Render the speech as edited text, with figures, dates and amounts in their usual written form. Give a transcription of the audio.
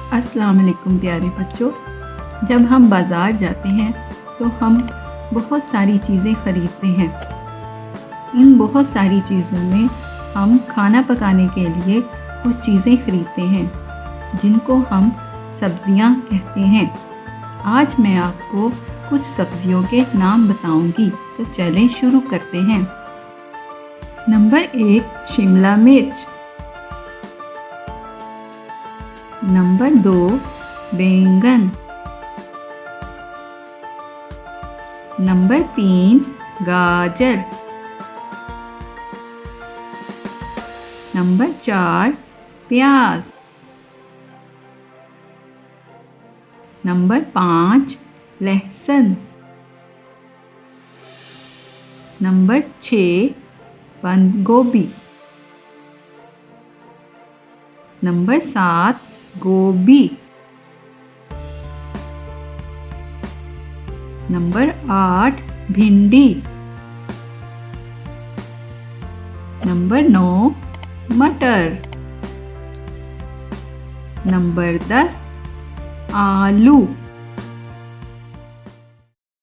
अस्सलाम वालेकुम प्यारे बच्चों। जब हम बाज़ार जाते हैं तो हम बहुत सारी चीज़ें ख़रीदते हैं। इन बहुत सारी चीज़ों में हम खाना पकाने के लिए कुछ चीज़ें ख़रीदते हैं जिनको हम सब्ज़ियां कहते हैं। आज मैं आपको कुछ सब्ज़ियों के नाम बताऊंगी, तो चलें शुरू करते हैं। नंबर 1 शिमला मिर्च। नंबर 2 बैंगन। नंबर 3 गाजर। नंबर 4 प्याज। नंबर 5 लहसुन। नंबर 6 बंद गोभी। नंबर 7 गोभी। नंबर 8 भिंडी। नंबर 9 मटर। नंबर 10 आलू।